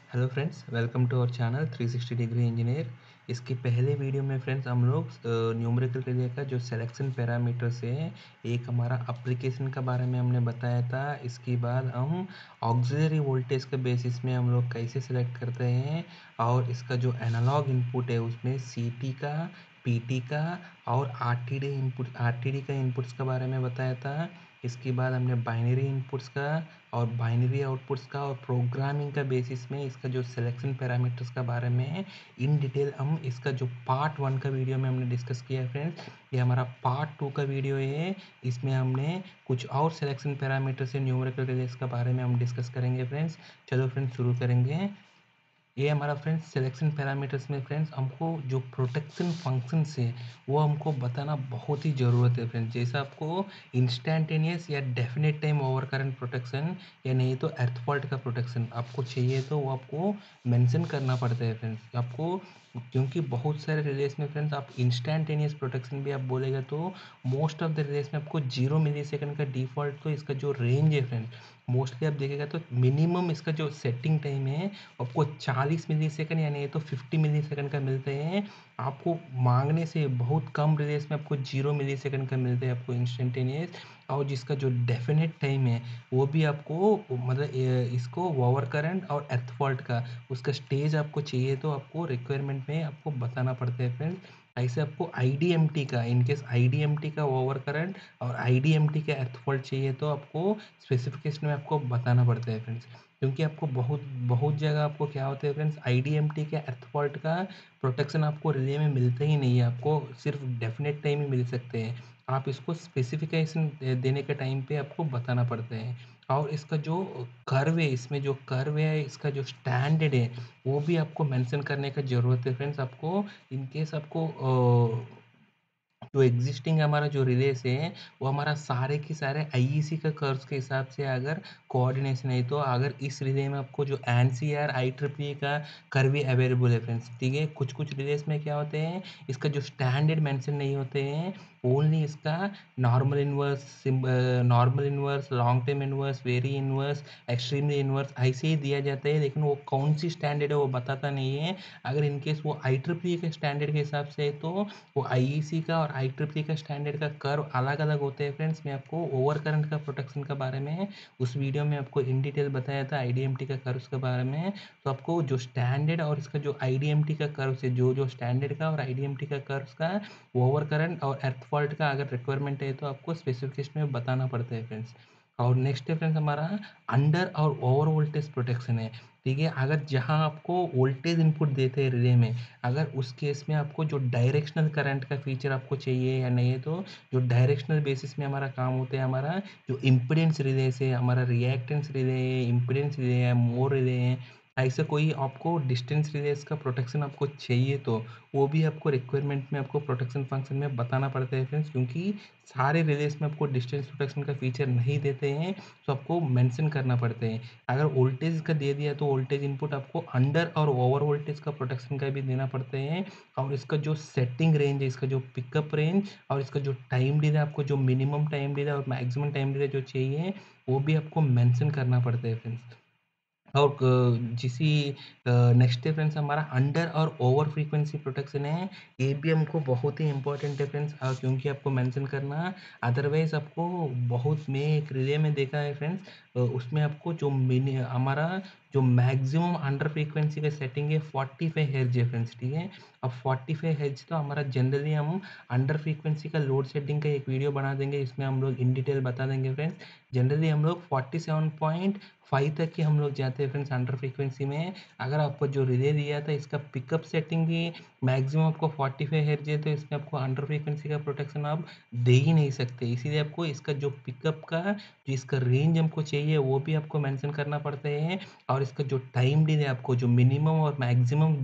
Hello friends, welcome to our channel 360 degree engineer. इसके पहले video में फ्रेंड्स हम लोग न्यूमेरिकल रिले का जो सिलेक्शन पैरामीटर्स है, एक हमारा एप्लीकेशन के बारे में हमने बताया था। इसके बाद हम ऑक्सिलरी वोल्टेज के बेसिस में हम लोग कैसे सिलेक्ट करते हैं और इसका जो एनालॉग इनपुट है उसमें सीटी का, पीटी का और आरटीडी का इनपुट्स के बारे में बताया था। इसके बाद हमने बाइनरी इनपुट्स का और बाइनरी आउटपुट्स का और प्रोग्रामिंग का बेसिस में इसका जो सिलेक्शन पैरामीटर्स का बारे में इन डिटेल हम इसका जो पार्ट 1 का वीडियो में हमने डिस्कस किया है फ्रेंड्स। ये हमारा पार्ट 2 का वीडियो है। इसमें हमने कुछ और सिलेक्शन पैरामीटर्स से न्यूमेरिकल रिलेस के बारे में हम डिस्कस करेंगे फ्रेंड्स। चलो फ्रेंड्स शुरू करेंगे। ये हमारा फ्रेंड्स सिलेक्शन पैरामीटर्स में फ्रेंड्स हमको जो प्रोटेक्शन फंक्शंस है वो हमको बताना बहुत ही ज़रूरत है फ्रेंड्स। जैसे आपको इंस्टैंटेनियस या definite time over current protection या नहीं तो अर्थ फॉल्ट का प्रोटेक्शन आपको चाहिए तो वो आपको मेंशन करना पड़ता है फ्रेंड्स आपको। क्योंकि बहुत सारे रिलेस में फ्रेंड्स आप इंस्टैंटेनियस प्रोटेक्शन भी आप बोलेगा तो मोस्ट ऑफ द रिलेस में आपको 0 मिली सेकंड का डिफ़ॉल्ट तो इसका जो रेंज है फ्रेंड्स मोस्टली आप देखेगा तो मिनिमम इसका जो सेटिंग टाइम है आपको 40 मिलीसेकंड या नहीं तो 50 मिलीसेकंड का मिलते हैं। आपको मांगने से बहुत कम रिलेस में आपको 0 मिलीसेकंड का मिलते हैं आपको इंस्टेंटेनियस। और जिसका जो डेफिनेट टाइम है वो भी आपको मतलब इसको ओवर करंट और अर्थ फॉल्ट का उसका स्टेज आपको चाहिए तो आपको रिक्वायरमेंट में आपको बताना पड़ता है फ्रेंड्स। ऐसे आपको आईडीएमटी का इनकेस आईडीएमटी का ओवर करंट और आईडीएमटी का अर्थ फॉल्ट चाहिए तो आपको स्पेसिफिकेशन में आपको बताना पड़ता है फ्रेंड्स। क्योंकि आपको बहुत बहुत जगह आपको क्या होता है फ्रेंड्स आईडीएमटी के अर्थ फॉल्ट का प्रोटेक्शन आपको रिले में मिलता ही नहीं है। आपको सिर्फ डेफिनेट टाइम ही मिल सकते हैं। आप इसको स्पेसिफिकेशन देने के टाइम पे आपको बताना पड़ता है। और इसका जो कर्व है इसमें जो कर्व है इसका जो स्टैंडर्ड है वो भी आपको मेंशन करने का ज़रूरत है फ्रेंड्स। आपको इन केस आपको जो एग्जिस्टिंग हमारा जो रिलेस है वो हमारा सारे के सारे आईईसी का कर्व्स के हिसाब से अगर कोऑर्डिनेशन है तो अगर इस रिले में आपको जो एनसीआर IEEE का कर्व भी अवेलेबल है फ्रेंड्स। ठीक है, कुछ कुछ रिलेस में क्या होते हैं इसका जो स्टैंडर्ड मेंशन नहीं होते हैं। ओनली इसका normal inverse, long term inverse, very inverse, extremely inverse ऐसे ही दिया जाता है, लेकिन वो कौन सी स्टैंडर्ड है वो बताता नहीं है। अगर इनकेस वो IEEE के स्टैंडर्ड के हिसाब से है तो वो आईईसी का और IEEE का स्टैंडर्ड का कर्व अलग-अलग होते हैं फ्रेंड्स। मैं आपको ओवर करंट का प्रोटेक्शन के बारे में उस वीडियो में आपको इन डिटेल बताया था आईडीएमटी का कर्व्स के बारे में। तो आपको जो स्टैंडर्ड और इसका जो आईडीएमटी का कर्व्स है जो स्टैंडर्ड का और आईडीएमटी का कर्व्स का ओवर करंट और अर्थ फॉल्ट का अगर रिक्वायरमेंट है तो आपको स्पेसिफिकेशन में बताना पड़ता है फ्रेंड्स। और नेक्स्ट है फ्रेंड्स हमारा अंडर और ओवर वोल्टेज प्रोटेक्शन है। ठीक है, अगर जहाँ आपको वोल्टेज इनपुट देते हैं रिले में अगर उस केस में आपको जो डायरेक्शनल करंट का फीचर आपको चाहिए या नहीं है तो जो डायरेक्शनल बेसिस में हमारा काम होता है हमारा जो इम्पीडेंस रिले से हमारा रिएक्टेंस रिले है, इम्पीडेंस रिले है, मोर रिले है, ऐसे कोई आपको डिस्टेंस रिलेस का प्रोटेक्शन आपको चाहिए तो वो भी आपको रिक्वायरमेंट में आपको प्रोटेक्शन फंक्शन में बताना पड़ता है फ्रेंड्स। क्योंकि सारे रिलेस में आपको डिस्टेंस प्रोटेक्शन का फीचर नहीं देते हैं तो आपको मेंशन करना पड़ते हैं। अगर वोल्टेज का दे दिया तो वोल्टेज इनपुट आपको अंडर और ओवर वोल्टेज का प्रोटेक्शन का भी देना पड़ते हैं। और इसका जो सेटिंग रेंज है, इसका जो पिकअप रेंज और इसका जो टाइम डिले आपको जो मिनिमम टाइम डिले और मैक्सिमम टाइम डिले जो चाहिए वो भी आपको मेंशन करना पड़ता है फ्रेंड्स। और नेक्स्ट है फ्रेंड्स हमारा अंडर और ओवर फ्रीक्वेंसी प्रोटेक्शन है। ये भी हमको बहुत ही इंपॉर्टेंट है फ्रेंड्स, क्योंकि आपको मेंशन करना अदरवाइज आपको बहुत मैं एक रिले में देखा है फ्रेंड्स। उसमें आपको जो मिनी हमारा जो मैक्सिमम अंडर फ्रीक्वेंसी का सेटिंग है 45 हर्ट्ज है फ्रेंड्स। ठीक है, अब 45 हर्ट्ज तो हमारा जनरली हम अंडर फ्रीक्वेंसी का लोड सेटिंग का एक वीडियो बना देंगे, इसमें हम लोग इन डिटेल बता देंगे फ्रेंड्स। जनरली हम लोग 47.5 तक ही हम लोग जाते हैं फ्रेंड्स अंडर फ्रीक्वेंसी में। अगर आपको जो रिले दिया था इसका पिकअप सेटिंग भी मैक्सिमम आपको 45 हर्ट्ज है तो इसमें आपको अंडर फ्रीक्वेंसी का प्रोटेक्शन आप दे ही नहीं सकते। इसीलिए आपको इसका जो पिकअप का जो इसका रेंज हमको चाहिए वो भी आपको मेंशन करना पड़ता है। और इसका जो टाइम डिले आपको जो मिनिमम और मैक्सिमम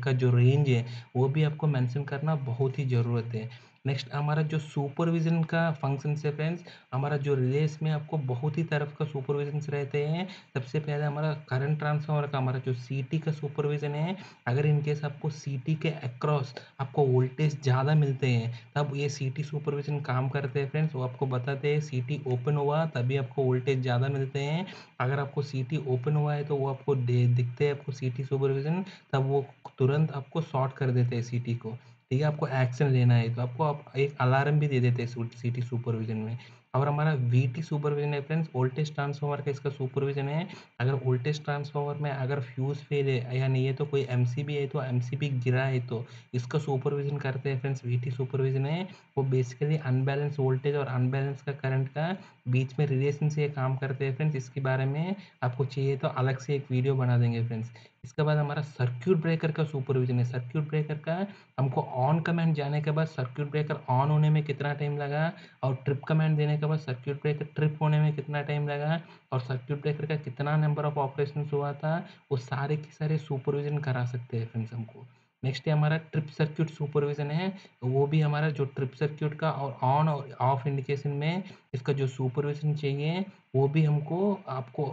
का जो रेंज है वो भी आपको मेंशन करना बहुत ही ज़रूरत है। नेक्स्ट हमारा जो सुपरविज़न का फंक्शंस है फ्रेंड्स, हमारा जो रिलेस में आपको बहुत ही तरफ का सुपरविज़न्स रहते हैं। सबसे पहले हमारा करंट ट्रांसफार्मर का हमारा जो सीटी का सुपरविज़न है, अगर इन केस आपको सीटी के अक्रॉस आपको वोल्टेज ज़्यादा मिलते हैं, तब ये सीटी सुपरविज़न काम करते हैं फ्रेंड्स। वो आपको बताते हैं सीटी ओपन हुआ तभी आपको वोल्टेज ज़्यादा मिलते हैं। अगर आपको सीटी ओपन हुआ है तो वो आपको दिखते हैं आपको सीटी सुपरविज़न, तब वो तुरंत आपको शॉर्ट कर देते हैं सीटी को। ठीक है, आपको एक्शन लेना है तो आपको आप एक अलार्म भी दे देते हैं सीटी सुपरविजन में। और हमारा वीटी सुपरविजन है फ्रेंड्स, वोल्टेज ट्रांसफार्मर का इसका सुपरविजन है। अगर वोल्टेज ट्रांसफार्मर में अगर फ्यूज फेल है या नहीं है तो कोई एमसीबी है तो एमसीबी गिरा है तो इसका सुपरविजन करते हैं फ्रेंड्स, वीटी सुपरविजन है। वो बेसिकली अनबैलेंस वोल्टेज और अनबैलेंस का करंट का बीच में रिलेशन से ये काम करते हैं फ्रेंड्स। इसके बारे में आपको चाहिए तो अलग से एक वीडियो बना देंगे फ्रेंड्स। इसके बाद हमारा सर्क्यूट ब्रेकर का सुपरविजन है। सर्क्यूट ब्रेकर का हमको ऑन कमांड जाने के बाद सर्क्यूट ब्रेकर ऑन होने में कितना टाइम लगा, और ट्रिप कमांड देने के बाद सर्क्यूट ब्रेकर ट्रिप होने में कितना टाइम लगा, और सर्क्यूट ब्रेकर का कितना नंबर ऑफ ऑपरेशंस हुआ था, वो सारे के सारे सुपरविजन करा सकते हैं फ्रेंड्स हमको। नेक्स्ट है हमारा ट्रिप सर्क्यूट सुपरविजन है। वो भी हमारा जो ट्रिप सर्क्यूट का और ऑन और ऑफ इंडिकेशन में इसका जो सुपरविजन चाहिए, वो भी हमको आपको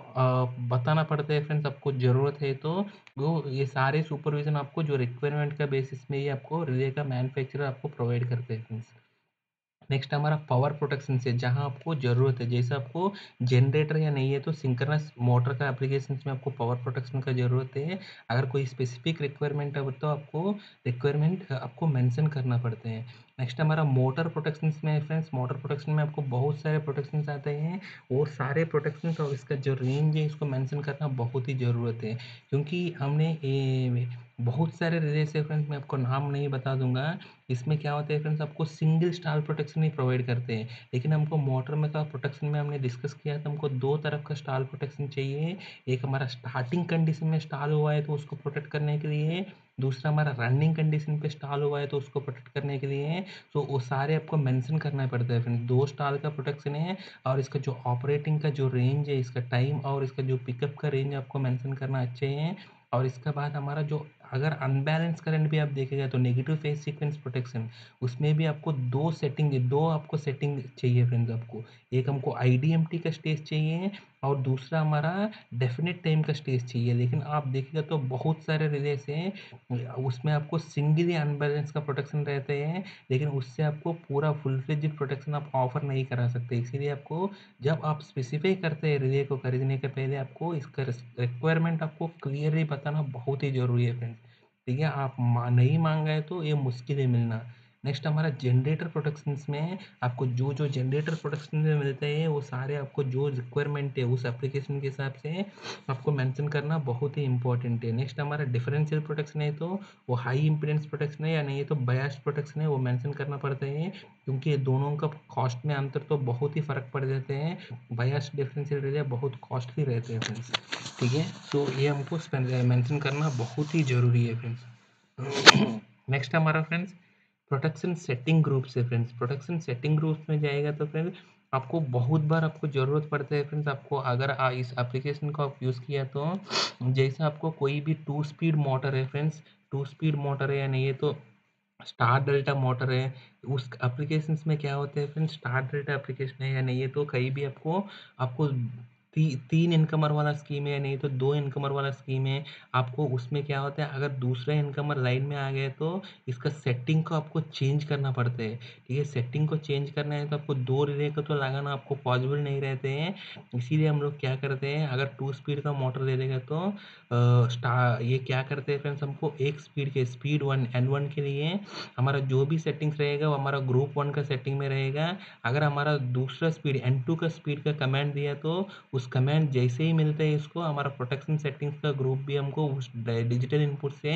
बताना पड़ता है फ्रेंड्स, आपको ज़रूरत है तो। वो ये सारे सुपरविज़न आपको जो रिक्वायरमेंट का बेसिस में ये आपको रिले का मैन्युफैक्चरर आपको प्रोवाइड करते हैं फ्रेंड्स। नेक्स्ट हमारा पावर प्रोटेक्शन से, जहाँ आपको ज़रूरत है, जैसे आपको जनरेटर या नहीं है तो सिंक्रोनस मोटर का एप्लीकेशंस में आपको पावर प्रोटेक्शन का ज़रूरत है। अगर कोई स्पेसिफिक रिक्वायरमेंट है तो आपको रिक्वायरमेंट आपको मेंशन करना पड़ते हैं। नेक्स्ट हमारा मोटर प्रोटेक्शंस में है फ्रेंड्स। मोटर प्रोटेक्शन में आपको बहुत सारे प्रोटेक्शंस आते हैं। वो सारे प्रोटेक्शंस और इसका जो रेंज है इसको मेंशन करना बहुत ही ज़रूरत है, क्योंकि हमने बहुत सारे रिले से फ्रेंड्स, मैं आपको नाम नहीं बता दूंगा। इसमें क्या होता है फ्रेंड्स, आपको सिंगल स्टार प्रोटेक्शन ही प्रोवाइड करते हैं, लेकिन हमको मोटर में का प्रोटेक्शन में हमने डिस्कस किया था, हमको दो तरफ का स्टार प्रोटेक्शन चाहिए। एक हमारा स्टार्टिंग कंडीशन में स्टाल हुआ है तो उसको प्रोटेक्ट करने के लिए, दूसरा हमारा रनिंग कंडीशन पे स्टाल हुआ है तो उसको प्रोटेक्ट करने के लिए। तो वो सारे आपको मेंशन करना पड़ता है फ्रेंड्स। दो स्टार का प्रोटेक्शन है, और इसका जो ऑपरेटिंग का जो रेंज है, इसका टाइम और इसका जो पिकअप का रेंज आपको मेंशन करना अच्छे हैं। और इसके बाद हमारा जो अगर अनबैलेंस करंट भी आप देखेगा तो नेगेटिव फेज सीक्वेंस प्रोटेक्शन, उसमें भी आपको दो आपको सेटिंग चाहिए फ्रेंड्स आपको। एक हमको आईडीएमटी का स्टेज चाहिए, और दूसरा हमारा डेफिनेट टाइम का स्टेज चाहिए। लेकिन आप देखिएगा तो बहुत सारे रिलेस हैं, उसमें आपको सिंगली अनबैलेंस का प्रोटेक्शन रहते हैं, लेकिन उससे आपको पूरा फुल फ्लेज्ड प्रोटेक्शन आप ऑफर नहीं करा सकते। इसीलिए आपको जब आप स्पेसिफाई करते हैं रिले को खरीदने के पहले, आपको इसका रिक्वायरमेंट आपको क्लियरली बताना बहुत ही ज़रूरी है फ्रेंड्स। ठीक है, आप नहीं मांग गए तो ये मुश्किल है मिलना। नेक्स्ट हमारा जनरेटर प्रोटेक्शंस में आपको जो जो जनरेटर प्रोटेक्शन में मिलते हैं, वो सारे आपको जो रिक्वायरमेंट है उस एप्लीकेशन के हिसाब से आपको मेंशन करना बहुत ही इंपॉर्टेंट है। नेक्स्ट हमारा डिफरेंशियल प्रोटेक्शन है तो वो हाई इंपीडेंस प्रोटेक्शन है या नहीं है तो बायस्ड प्रोटेक्शन है, वो मेंशन करना पड़ता है, क्योंकि ये दोनों का कॉस्ट में अंतर तो बहुत ही फ़र्क पड़ जाते हैं। बायस्ड डिफरेंशियल रिले बहुत कॉस्टली रहते हैं फ्रेंड्स। ठीक है, तो ये हमको मेंशन करना बहुत ही ज़रूरी है फ्रेंड्स। नेक्स्ट हमारा फ्रेंड्स प्रोटेक्शन सेटिंग ग्रुप्स है फ्रेंड्स। प्रोटेक्शन सेटिंग ग्रुप्स में जाएगा तो फ्रेंड्स आपको बहुत बार आपको ज़रूरत पड़ता है फ्रेंड्स। आपको अगर इस एप्लीकेशन को आप यूज़ किया तो, जैसे आपको कोई भी टू स्पीड मोटर है फ्रेंड्स, टू स्पीड मोटर है या नहीं है तो स्टार डेल्टा मोटर है, उस एप्लीकेशंस में क्या होते हैं फ्रेंड्स, स्टार डेल्टा एप्लीकेशन है या नहीं है तो कहीं भी आपको आपको तीन इनकमर वाला स्कीम है या नहीं तो दो इनकमर वाला स्कीम है। आपको उसमें क्या होता है, अगर दूसरा इनकमर लाइन में आ गया तो इसका सेटिंग को आपको चेंज करना पड़ता है। ठीक है, सेटिंग को चेंज करना है तो आपको दो रिले को तो लगाना आपको पॉसिबल नहीं रहते हैं। इसीलिए हम लोग क्या करते हैं, अगर टू स्पीड का मोटर ले लेगा तो ये क्या करते हैं फ्रेंड्स, हमको एक स्पीड के स्पीड वन N1 के लिए हमारा जो भी सेटिंग्स रहेगा वो हमारा ग्रुप वन का सेटिंग में रहेगा। अगर हमारा दूसरा स्पीड N2 का स्पीड का कमांड दिया तो उस कमांड जैसे ही मिलता है इसको, हमारा प्रोटेक्शन सेटिंग्स का ग्रुप भी हमको उस डिजिटल इनपुट से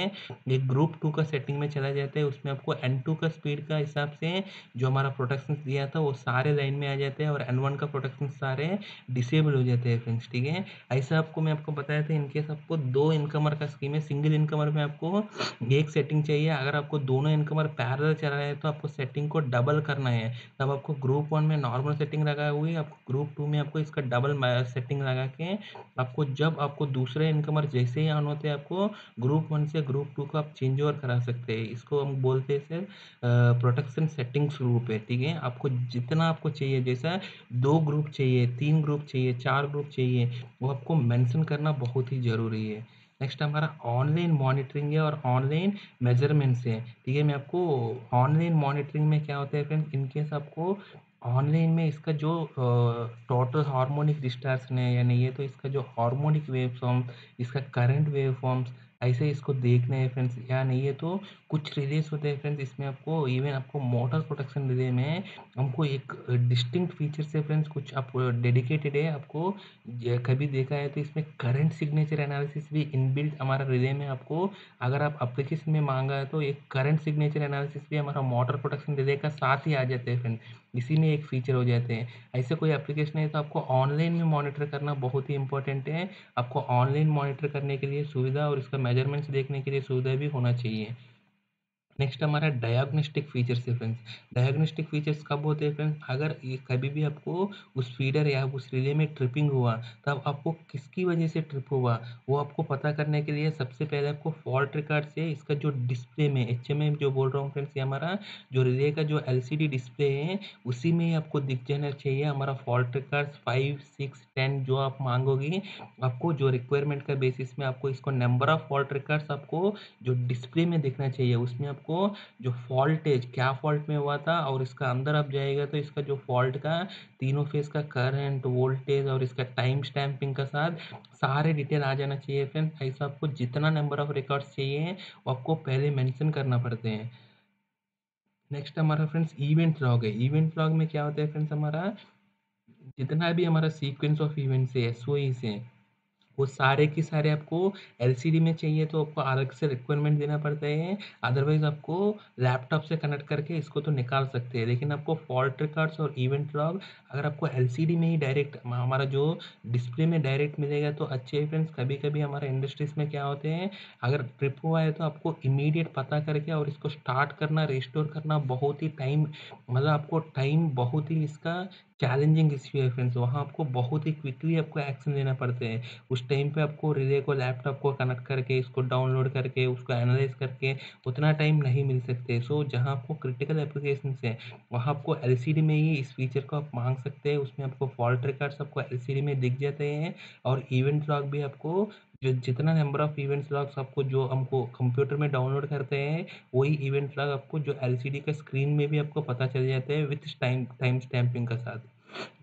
एक ग्रुप 2 का सेटिंग में चला जाता है। उसमें आपको N2 का स्पीड का हिसाब से जो हमारा प्रोटेक्शन दिया था वो सारे लाइन में आ जाते हैं, और N1 का प्रोटेक्शन सारे डिसेबल हो जाते हैं फ्रेंड्स। ठीक है, ऐसा आपको मैं आपको बताया था। इनकेस आपको दो इनकमर का स्कीम है, सिंगल इनकमर में आपको एक सेटिंग चाहिए। अगर आपको दोनों इनकमर पैरेलल चल रहा है तो आपको सेटिंग को डबल करना है। तब आपको ग्रुप वन में नॉर्मल सेटिंग लगा हुई है, आपको ग्रुप टू में आपको इसका डबल सेटिंग लगा के आपको जब आपको दूसरे इनकमर जैसे ही ऑन होते हैं आपको ग्रुप 1 से ग्रुप 2 को आप चेंज ओवर करा सकते हैं। इसको हम बोलते हैं सर प्रोटेक्शन सेटिंग्स ग्रुप है, ठीक है। आपको जितना आपको चाहिए, जैसा 2 ग्रुप चाहिए, 3 ग्रुप चाहिए, 4 ग्रुप चाहिए, वो आपको मेंशन करना बहुत ही ज़रूरी है। नेक्स्ट हमारा ऑनलाइन मॉनिटरिंग है और ऑनलाइन मेजरमेंट्स है, ठीक है। मैं आपको ऑनलाइन मॉनिटरिंग में क्या होता है फ्रेंड्स, इनकेस आपको ऑनलाइन में इसका जो टोटल हार्मोनिक डिस्टॉर्शन है या नहीं है, तो इसका जो हार्मोनिक वेवफॉर्म, इसका करंट वेवफॉर्म्स ऐसे इसको देखना है फ्रेंड्स या नहीं है। तो कुछ रिलेस होते हैं फ्रेंड्स, इसमें आपको इवन आपको मोटर प्रोटेक्शन रिले में हमको एक डिस्टिंक्ट फीचर्स है फ्रेंड्स, कुछ आप डेडिकेटेड है आपको कभी देखा है तो इसमें करंट सिग्नेचर एनालिसिस भी इनबिल्ट हमारा रिले में आपको, अगर आप एप्लीकेशन में मांगा है तो एक करंट सिग्नेचर एनालिसिस भी हमारा मोटर प्रोटेक्शन रिले का साथ ही आ जाते हैं फ्रेंड, इसी में एक फीचर हो जाते हैं। ऐसे कोई एप्लीकेशन है तो आपको ऑनलाइन में मॉनिटर करना बहुत ही इंपॉर्टेंट है। आपको ऑनलाइन मॉनिटर करने के लिए सुविधा और इसका मेजरमेंट्स देखने के लिए सुविधा भी होना चाहिए। नेक्स्ट हमारा डायग्नोस्टिक फीचर्स है फ्रेंड्स। डायग्नोस्टिक फीचर्स कब होते हैं फ्रेंड्स, अगर ये कभी भी आपको उस फीडर या उस रिले में ट्रिपिंग हुआ, तब आपको किसकी वजह से ट्रिप हुआ वो आपको पता करने के लिए सबसे पहले आपको फॉल्ट रिकॉर्ड से इसका जो डिस्प्ले में एचएमआई जो बोल रहा हूँ फ्रेंड्स, ये हमारा जो रिले का जो एलसीडी डिस्प्ले है उसी में ही आपको दिख जाना चाहिए हमारा फॉल्ट रिकॉर्ड्स 5, 6, 10 जो आप मांगोगे। आपको जो रिक्वायरमेंट का बेसिस में आपको इसको नंबर ऑफ फॉल्ट रिकॉर्ड्स आपको जो डिस्प्ले में दिखना चाहिए, उसमें आपको जो फॉल्टेज क्या फॉल्ट में हुआ था और इसका अंदर आप जाएगा तो इसका जो फॉल्ट का तीनों फेज का करंट, वोल्टेज और इसका टाइम स्टैंपिंग का साथ सारे डिटेल आ जाना चाहिए फ्रेंड्स। ऐसा आपको जितना नंबर ऑफ रिकॉर्ड्स चाहिए वो आपको पहले मेंशन करना पड़ते हैं। नेक्स्ट हमारा फ्रेंड्स इवेंट लॉग है। इवेंट लॉग में क्या होता है फ्रेंड्स, हमारा जितना भी हमारा सीक्वेंस ऑफ इवेंट्स है, एसओई से, वो सारे के सारे आपको एलसीडी में चाहिए तो आपको अलग से रिक्वायरमेंट देना पड़ता है। अदरवाइज आपको लैपटॉप से कनेक्ट करके इसको तो निकाल सकते हैं, लेकिन आपको फॉल्ट रिकॉर्ड्स और इवेंट लॉग अगर आपको एलसीडी में ही डायरेक्ट हमारा जो डिस्प्ले में डायरेक्ट मिलेगा तो अच्छे है फ्रेंड्स। कभी कभी हमारा इंडस्ट्रीज में क्या होते हैं, अगर ट्रिप हुआ है तो आपको इमीडिएट पता करके और इसको स्टार्ट करना, रिस्टोर करना बहुत ही टाइम, मतलब आपको टाइम बहुत ही इसका चैलेंजिंग इश्यू है फ्रेंड्स। वहाँ आपको बहुत ही क्विकली आपको एक्शन लेना पड़ते हैं। उस टाइम पे आपको रिले को लैपटॉप को कनेक्ट करके इसको डाउनलोड करके उसको एनालाइज करके उतना टाइम नहीं मिल सकते। सो जहाँ आपको क्रिटिकल एप्लीकेशन है वहाँ आपको एलसीडी में ही इस फीचर को आप मांग सकते हैं। उसमें आपको फॉल्ट रिकॉर्ड्स आपको एलसीडी में दिख जाते हैं और इवेंट लॉग भी आपको जो जितना नंबर ऑफ इवेंट्स लॉग्स आपको जो हमको कंप्यूटर में डाउनलोड करते हैं वही इवेंट लॉग आपको जो एलसीडी का स्क्रीन में भी आपको पता चल जाता है विथ टाइम टाइम स्टैंपिंग का साथ।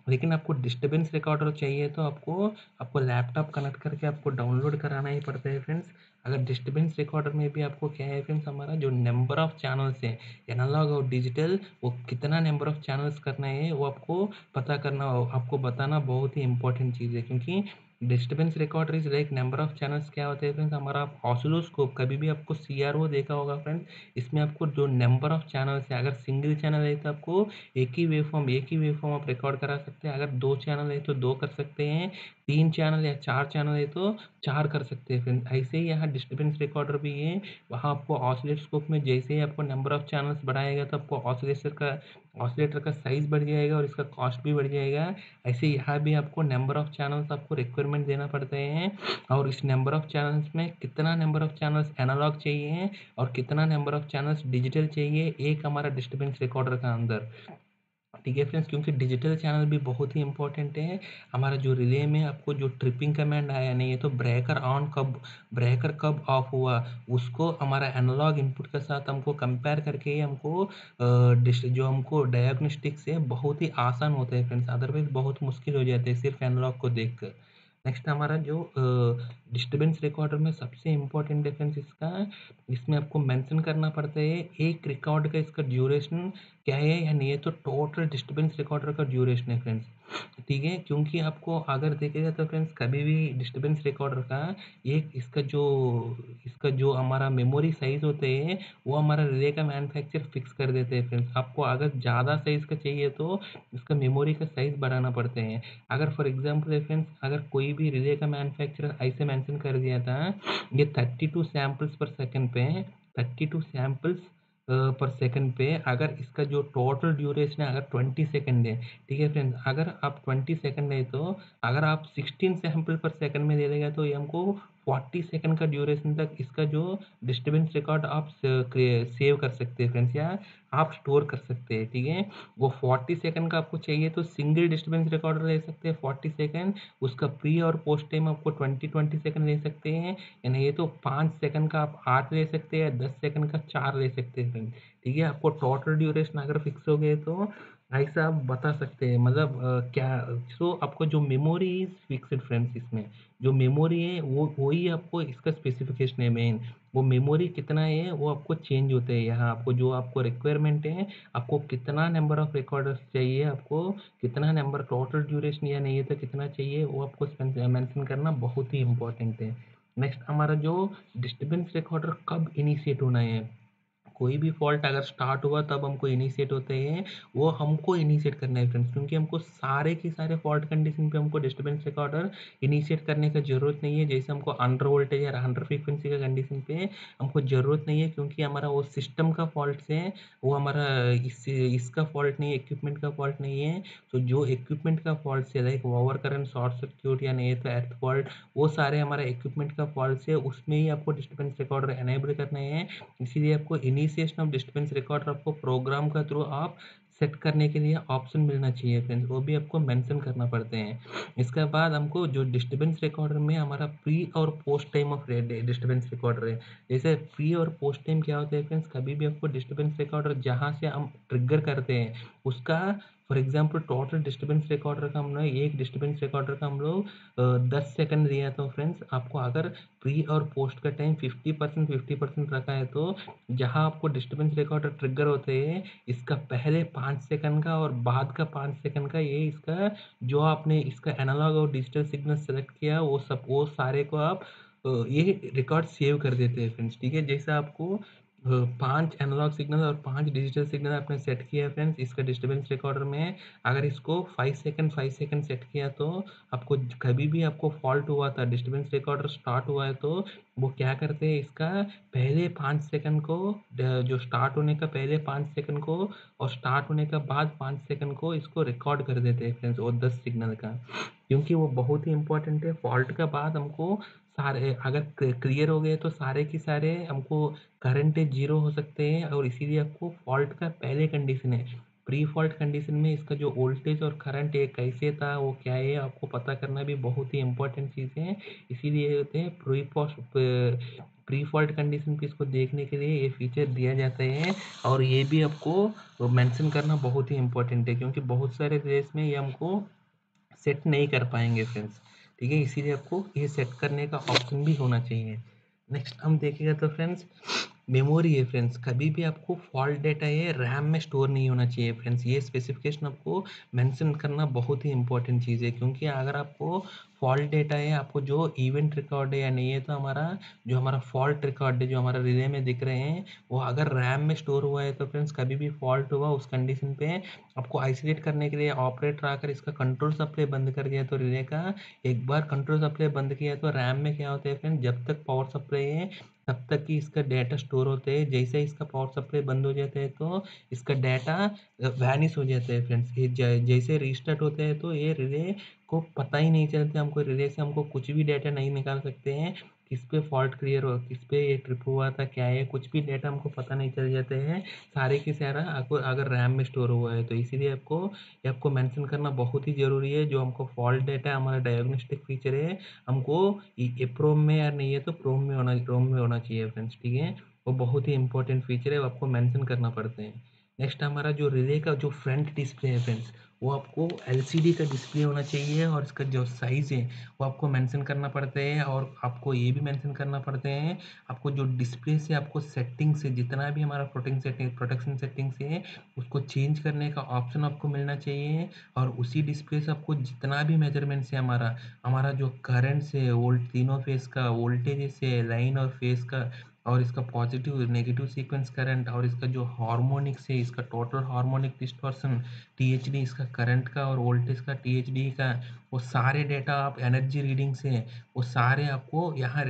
लेकिन आपको डिस्टर्बेंस रिकॉर्डर चाहिए तो आपको आपको लैपटॉप कनेक्ट करके आपको डाउनलोड कराना ही पड़ता है फ्रेंड्स। अगर डिस्टर्बेंस रिकॉर्डर में भी आपको क्या है फ्रेंड्स, हमारा जो नंबर ऑफ चैनल्स है एनालॉग और डिजिटल, वो कितना नंबर ऑफ चैनल्स करना है वो आपको पता करना, आपको बताना बहुत ही इंपॉर्टेंट चीज़ है। क्योंकि disturbance recorder is like number of channels क्या होते हैं फ्रेंड्स, हमारा ऑसिलोस्कोप कभी भी आपको सीआरओ देखा होगा फ्रेंड्स, इसमें आपको जो नंबर ऑफ चैनल्स है, अगर सिंगल चैनल है तो आपको एक ही वेवफॉर्म आप रिकॉर्ड करा सकते हैं। अगर 2 चैनल है तो 2 कर सकते हैं, 3 चैनल या 4 चैनल है तो 4 कर सकते हैं फ्रेंड्स। ऐसे ही यहाँ डिस्टर्बेंस रिकॉर्डर भी है, वहाँ आपको ऑसिलोस्कोप में जैसे ही आपको नंबर ऑफ चैनल्स बढ़ाएगा तो आपको ऑसिलेटर का साइज़ बढ़ जाएगा और इसका कॉस्ट भी बढ़ जाएगा। ऐसे यहाँ भी आपको नंबर ऑफ चैनल्स आपको रिक्वायरमेंट देना पड़ते हैं और इस नंबर ऑफ चैनल्स में कितना नंबर ऑफ चैनल्स एनालॉग चाहिए और कितना नंबर ऑफ चैनल्स डिजिटल चाहिए एक हमारा डिस्टर्बेंस रिकॉर्डर का अंदर, ठीक है फ्रेंड्स। क्योंकि डिजिटल चैनल भी बहुत ही इंपॉर्टेंट है। हमारा जो रिले में आपको जो ट्रिपिंग कमांड आया नहीं है तो ब्रेकर कब ऑफ हुआ उसको हमारा एनालॉग इनपुट के साथ हमको कंपेयर करके ही हमको जो हमको डायग्नोस्टिक्स है बहुत ही आसान होता है फ्रेंड्स, अदरवाइज बहुत मुश्किल हो जाते हैं सिर्फ एनालॉग को देख कर। नेक्स्ट हमारा जो डिस्टर्बेंस रिकॉर्डर में सबसे इम्पोर्टेंट डिफरेंस इसका, इसमें आपको मेंशन करना पड़ता है एक रिकॉर्ड का इसका ड्यूरेशन क्या है या नहीं है, तो टोटल डिस्टर्बेंस रिकॉर्डर का ड्यूरेशन है फ्रेंड्स, ठीक है। क्योंकि आपको अगर देखेगा तो फ्रेंड्स कभी भी डिस्टर्बेंस रिकॉर्डर का एक इसका जो हमारा मेमोरी साइज होते हैं वो हमारा रिले का मैन्युफैक्चर फिक्स कर देते हैं फ्रेंड्स। आपको अगर ज़्यादा साइज का चाहिए तो इसका मेमोरी का साइज बढ़ाना पड़ते हैं। अगर फॉर एग्जांपल फ्रेंड्स, अगर कोई भी रिले का मैन्युफैक्चरर ऐसे मेंशन कर दिया था ये 32 सैंपल्स पर सेकंड पे है, 32 सैंपल्स पर सेकंड पे अगर इसका जो टोटल ड्यूरेशन है अगर 20 सेकंड है, ठीक है फ्रेंड्स, अगर आप 20 सेकंड है तो अगर आप 16 सैंपल पर सेकंड में दे देगा तो ये हमको 40 सेकंड का ड्यूरेशन तक इसका जो डिस्टर्बेंस रिकॉर्ड आप सेव कर सकते हैं फ्रेंड्स, या आप स्टोर कर सकते हैं, ठीक है। वो 40 सेकंड का आपको चाहिए तो सिंगल डिस्टर्बेंस रिकॉर्डर ले सकते हैं 40 सेकंड, उसका प्री और पोस्ट टाइम आपको 20 सेकंड ले सकते हैं, या नहीं तो 5 सेकंड का आप 8 ले सकते हैं, या 10 सेकंड का 4 ले सकते हैं फ्रेंड, ठीक है। आपको टोटल ड्यूरेशन अगर फिक्स हो गए तो ऐसा आप बता सकते हैं, मतलब क्या, सो आपको जो मेमोरी इज फिक्स्ड फ्रेंड्स, इसमें जो मेमोरी है वो ही आपको इसका स्पेसिफिकेशन है मेन, वो मेमोरी कितना है वो आपको चेंज होते हैं, यहाँ आपको जो आपको रिक्वायरमेंट है, आपको कितना नंबर ऑफ रिकॉर्डर्स चाहिए, आपको कितना नंबर टोटल ड्यूरेशन या नहीं है तो कितना चाहिए, वो आपको मेंशन करना बहुत ही इंपॉर्टेंट है। नेक्स्ट हमारा जो डिस्टर्बेंस रिकॉर्डर कब इनिशिएट होना है, कोई भी फॉल्ट अगर स्टार्ट हुआ तब हमको इनिशिएट होते हैं, वो हमको इनिशिएट करना है फ्रेंड्स, क्योंकि हमको सारे के सारे फॉल्ट कंडीशन पे हमको डिस्टर्बेंस रिकॉर्डर इनिशिएट करने का जरूरत नहीं है, जैसे हमको अंडर वोल्टेज या अंडर फ्रीक्वेंसी का कंडीशन पे हमको जरूरत नहीं है, क्योंकि हमारा वो सिस्टम का फॉल्ट से, वो हमारा इसका फॉल्ट नहीं है, इक्विपमेंट का फॉल्ट नहीं है। तो जो इक्विपमेंट का फॉल्ट से like over current, short circuit या नहीं तो अर्थ फॉल्ट, वो सारे हमारे इक्विपमेंट का फॉल्ट से उसमें ही आपको डिस्टर्बेंस रिकॉर्डर एनेबल करने हैं। इसीलिए आपको इनिशिएशन ऑफ डिस्टर्बेंस रिकॉर्डर आपको प्रोग्राम का थ्रू आप सेट करने के लिए ऑप्शन मिलना चाहिए फ्रेंड्स, वो भी आपको मेंशन करना पड़ते हैं। इसके बाद हमको जो डिस्टर्बेंस रिकॉर्डर में हमारा प्री और post time of disturbance recorder है, जैसे प्री और पोस्ट टाइम क्या होता है फ्रेंड्स, कभी भी आपको डिस्टर्बेंस रिकॉर्डर जहाँ से हम ट्रिगर करते हैं उसका, for example total disturbance recorder का हमने एक डिस्टर्बेंस रिकॉर्डर का हम लोग 10 सेकंड दिया था फ्रेंड्स, आपको अगर प्री और पोस्ट का टाइम 50% रखा है तो जहाँ आपको डिस्टर्बेंस रिकॉर्डर ट्रिगर होते हैं, इसका पहले 5 सेकंड का और बाद का 5 सेकंड का, ये इसका जो आपने इसका एनालॉग और डिजिटल सिग्नल सेलेक्ट किया वो सारे को आप ये रिकॉर्ड सेव कर देते हैं फ्रेंड्स, ठीक है। जैसे आपको 5 एनालॉग सिग्नल और 5 डिजिटल सिग्नल आपने सेट किया है फ्रेंड्स इसका डिस्टर्बेंस रिकॉर्डर में, अगर इसको 5 सेकंड सेट किया तो आपको कभी भी आपको फॉल्ट हुआ था, डिस्टर्बेंस रिकॉर्डर स्टार्ट हुआ है तो वो क्या करते हैं, इसका पहले 5 सेकंड को जो स्टार्ट होने का पहले 5 सेकंड को और स्टार्ट होने का बाद 5 सेकंड को इसको रिकॉर्ड कर देते हैं फ्रेंड्स, और 10 सिग्नल का, क्योंकि वो बहुत ही इंपॉर्टेंट है। फॉल्ट के बाद हमको सारे अगर क्लियर हो गए तो सारे के सारे हमको करंट जीरो हो सकते हैं, और इसीलिए आपको फॉल्ट का पहले कंडीशन है, प्री फॉल्ट कंडीशन में इसका जो वोल्टेज और करंट है कैसे था वो क्या है आपको पता करना भी बहुत ही इंपॉर्टेंट चीज़ है। इसीलिए होते हैं प्री फॉल्ट कंडीशन पे इसको देखने के लिए ये फीचर दिया जाता है, और ये भी आपको मेंशन करना बहुत ही इंपॉर्टेंट है, क्योंकि बहुत सारे केस में ये हमको सेट नहीं कर पाएंगे फ्रेंड्स, ठीक है। इसीलिए आपको ये सेट करने का ऑप्शन भी होना चाहिए। नेक्स्ट हम देखेगा तो फ्रेंड्स मेमोरी है फ्रेंड्स, कभी भी आपको फॉल्ट डेटा है रैम में स्टोर नहीं होना चाहिए फ्रेंड्स, ये स्पेसिफिकेशन आपको मेंशन करना बहुत ही इंपॉर्टेंट चीज़ है, क्योंकि अगर आपको फॉल्ट डेटा है, आपको जो इवेंट रिकॉर्ड है या नहीं है तो हमारा फॉल्ट रिकॉर्ड है जो हमारा रिले में दिख रहे हैं, वो अगर रैम में स्टोर हुआ है तो फ्रेंड्स कभी भी फॉल्ट हुआ उस कंडीशन पे आपको आइसोलेट करने के लिए ऑपरेटर आकर इसका कंट्रोल सप्लाई बंद कर दिया तो रिले का, एक बार कंट्रोल सप्लाई बंद किया तो रैम में क्या होता है फ्रेंड, जब तक पावर सप्लाई है तब तक कि इसका डेटा स्टोर होते हैं, जैसे इसका पावर सप्लाई बंद हो जाता है तो इसका डाटा वैनिश हो जाता है फ्रेंड्स, ये जैसे रीस्टार्ट होता है तो ये रिले को पता ही नहीं चलता, हमको रिले से हमको कुछ भी डाटा नहीं निकाल सकते हैं, किस पे फॉल्ट क्लियर हो, किस पे ये ट्रिप हुआ था, क्या है, कुछ भी डाटा हमको पता नहीं चल जाते हैं, सारे के सारा आपको अगर रैम में स्टोर हुआ है तो इसीलिए आपको मेंशन करना बहुत ही ज़रूरी है, जो हमको फॉल्ट डाटा हमारा डायग्नोस्टिक फीचर है, हमको प्रोम में या नहीं है तो रोम में होना चाहिए फ्रेंड्स, ठीक है। वो बहुत ही इंपॉर्टेंट फीचर है, वो आपको मेंशन करना पड़ते हैं। नेक्स्ट हमारा जो रिले का जो फ्रंट डिस्प्ले है फ्रेंड्स, वो आपको एलसीडी का डिस्प्ले होना चाहिए, और इसका जो साइज़ है वो आपको मेंशन करना पड़ते हैं, और आपको ये भी मेंशन करना पड़ते हैं, आपको जो डिस्प्ले से आपको सेटिंग से जितना भी हमारा प्रोटेक्शन सेटिंग्स है उसको चेंज करने का ऑप्शन आपको मिलना चाहिए, और उसी डिस्प्ले से आपको जितना भी मेजरमेंट्स है हमारा हमारा जो करंट से वोल्ट तीनों फेस का वोल्टेज से लाइन और फेस का, और इसका पॉजिटिव नेगेटिव सीक्वेंस करंट, और इसका जो हार्मोनिक्स है इसका टोटल हार्मोनिक डिस्टॉर्शन टीएचडी इसका करंट का और वोल्टेज का, THD का, वो सारे डेटा आप एनर्जी रीडिंग से वो सारे आपको यहाँ